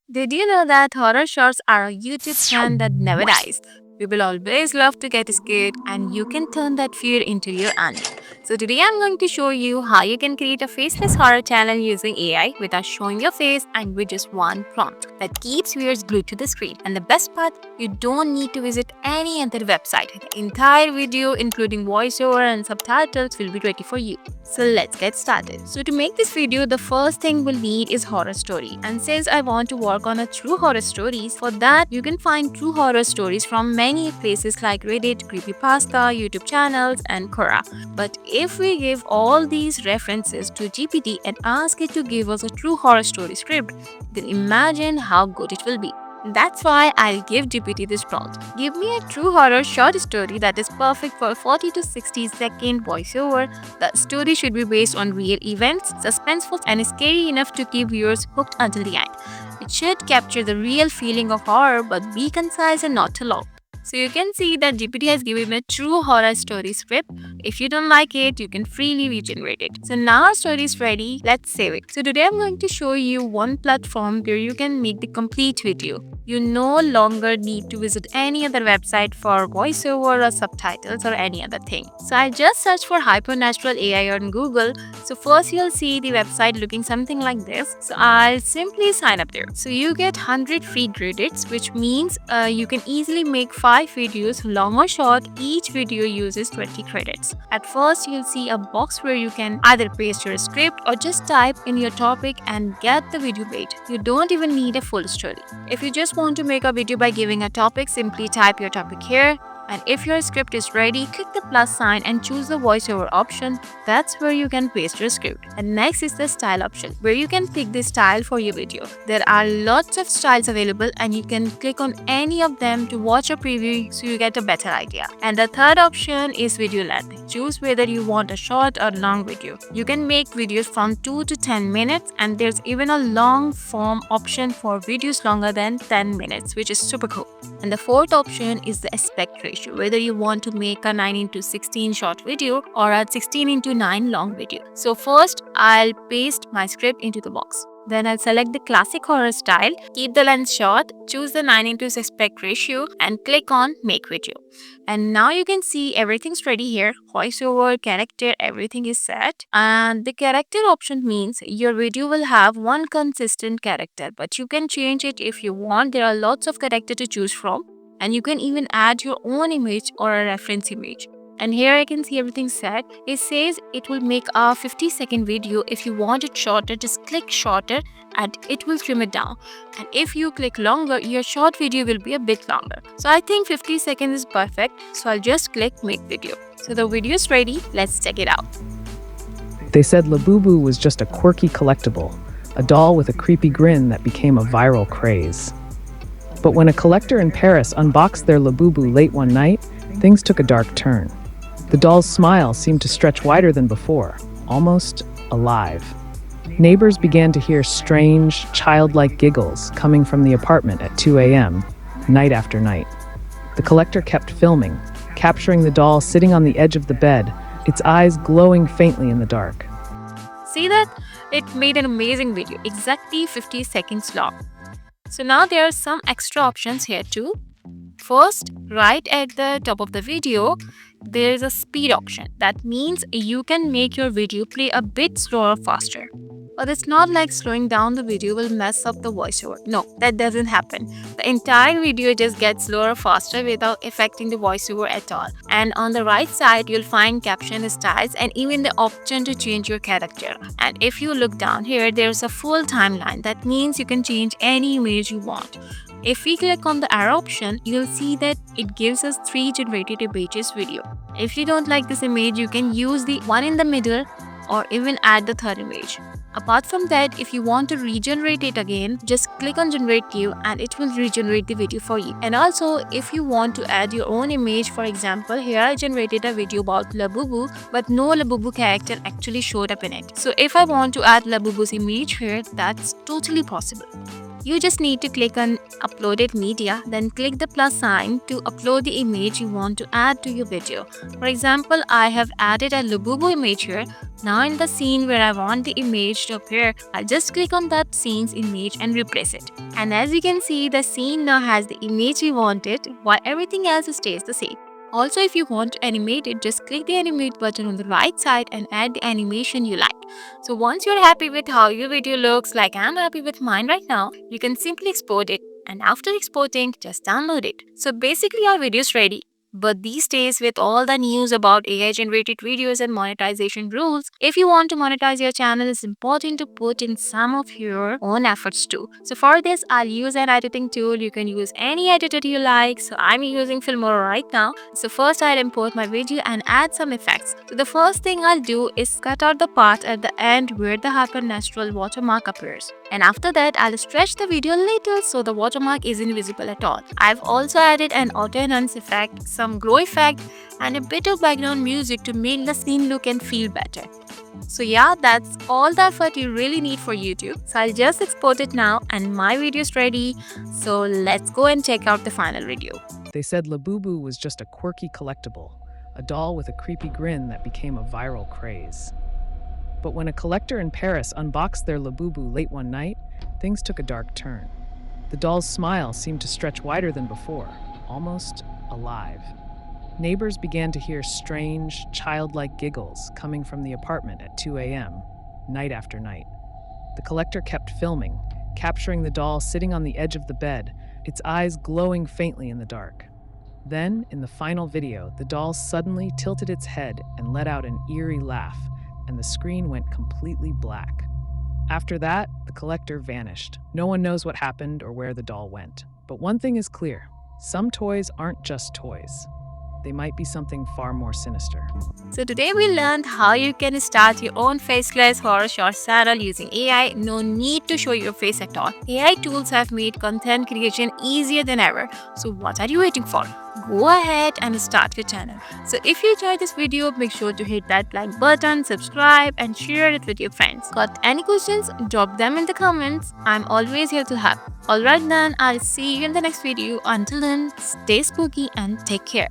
Did you know that horror shorts are a YouTube trend that never dies? We will always love to get scared, and you can turn that fear into your earning. So today I'm going to show you how you can create a faceless horror channel using AI without showing your face and with just one prompt that keeps viewers glued to the screen. And the best part, you don't need to visit any other website. The entire video, including voiceover and subtitles, will be ready for you. So let's get started. So to make this video, the first thing we'll need is horror story. And since I want to work on a true horror stories, for that you can find true horror stories from many places like Reddit, Creepypasta, YouTube channels, and Quora. But if we give all these references to GPT and ask it to give us a true horror story script, then imagine how good it will be. That's why I'll give GPT this prompt. Give me a true horror short story that is perfect for 40 to 60-second voiceover. The story should be based on real events, suspenseful, and scary enough to keep viewers hooked until the end. It should capture the real feeling of horror but be concise and not too long. So you can see that GPT has given a true horror story script. If you don't like it, you can freely regenerate it. So now our story is ready. Let's save it. So today I'm going to show you one platform where you can make the complete video. You no longer need to visit any other website for voiceover or subtitles or any other thing. So I just searched for Hypernatural.ai on Google. So first you'll see the website looking something like this. So I'll simply sign up there. So you get 100 free credits, which means you can easily make 5 videos, long or short. Each video uses 20 credits. At first you'll see a box where you can either paste your script or just type in your topic and get the video made. You don't even need a full story. If you just want to make a video by giving a topic, simply type your topic here. And if your script is ready, click the plus sign and choose the voiceover option. That's where you can paste your script. And next is the style option, where you can pick the style for your video. There are lots of styles available and you can click on any of them to watch a preview so you get a better idea. And the third option is video length. Choose whether you want a short or long video. You can make videos from 2 to 10 minutes, and there's even a long form option for videos longer than 10 minutes, which is super cool. And the fourth option is the aspect ratio, whether you want to make a 9:16 short video or a 16:9 long video. So first, I'll paste my script into the box. Then I'll select the classic horror style, keep the length short, choose the 9:6 aspect ratio, and click on Make Video. And now you can see everything's ready here. Voiceover, character, everything is set. And the character option means your video will have one consistent character, but you can change it if you want. There are lots of characters to choose from. And you can even add your own image or a reference image. And here I can see everything set. It says it will make a 50-second video. If you want it shorter, just click shorter and it will trim it down. And if you click longer, your short video will be a bit longer. So I think 50 seconds is perfect. So I'll just click make video. So the video is ready. Let's check it out. They said Labubu was just a quirky collectible, a doll with a creepy grin that became a viral craze. But when a collector in Paris unboxed their Labubu late one night, things took a dark turn. The doll's smile seemed to stretch wider than before, almost alive. Neighbors began to hear strange, childlike giggles coming from the apartment at 2 a.m., night after night. The collector kept filming, capturing the doll sitting on the edge of the bed, its eyes glowing faintly in the dark. See that? It made an amazing video, exactly 50 seconds long. So now there are some extra options here too. First, right at the top of the video, there is a speed option. That means you can make your video play a bit slower or faster. But it's not like slowing down the video will mess up the voiceover. No, that doesn't happen. The entire video just gets slower or faster without affecting the voiceover at all. And on the right side, you'll find caption styles and even the option to change your character. And if you look down here, there's a full timeline. That means you can change any image you want. If we click on the arrow option, you'll see that it gives us 3 generated images video. If you don't like this image, you can use the one in the middle or even add the third image. Apart from that, if you want to regenerate it again, just click on generate new and it will regenerate the video for you. And also, if you want to add your own image, for example, here I generated a video about Labubu, but no Labubu character actually showed up in it. So if I want to add Labubu's image here, that's totally possible. You just need to click on uploaded media, then click the plus sign to upload the image you want to add to your video. For example, I have added a Lububu image here. Now in the scene where I want the image to appear, I'll just click on that scene's image and replace it. And as you can see, the scene now has the image we wanted while everything else stays the same. Also, if you want to animate it, just click the animate button on the right side and add the animation you like. So once you're happy with how your video looks, like I'm happy with mine right now, you can simply export it, and after exporting, just download it. So basically our video is ready. But these days, with all the news about AI generated videos and monetization rules, if you want to monetize your channel, it's important to put in some of your own efforts too. So for this, I'll use an editing tool. You can use any editor you like. So I'm using Filmora right now. So first I'll import my video and add some effects. So the first thing I'll do is cut out the part at the end where the Hypernatural watermark appears. And after that, I'll stretch the video a little so the watermark isn't visible at all. I've also added an auto enhance effect, some glow effect, and a bit of background music to make the scene look and feel better. So yeah, that's all the effort you really need for YouTube. So I'll just export it now and my video is ready. So let's go and check out the final video. They said Labubu was just a quirky collectible, a doll with a creepy grin that became a viral craze. But when a collector in Paris unboxed their Labubu late one night, things took a dark turn. The doll's smile seemed to stretch wider than before, almost alive. Neighbors began to hear strange, childlike giggles coming from the apartment at 2 a.m., night after night. The collector kept filming, capturing the doll sitting on the edge of the bed, its eyes glowing faintly in the dark. Then, in the final video, the doll suddenly tilted its head and let out an eerie laugh, and the screen went completely black. After that, the collector vanished. No one knows what happened or where the doll went. But one thing is clear: some toys aren't just toys. They might be something far more sinister. So today we learned how you can start your own faceless horror shorts channel using AI. No need to show your face at all. AI tools have made content creation easier than ever. So what are you waiting for? Go ahead and start your channel. So if you enjoyed this video, make sure to hit that like button, subscribe, and share it with your friends. Got any questions? Drop them in the comments. I'm always here to help. Alright then, I'll see you in the next video. Until then, stay spooky and take care.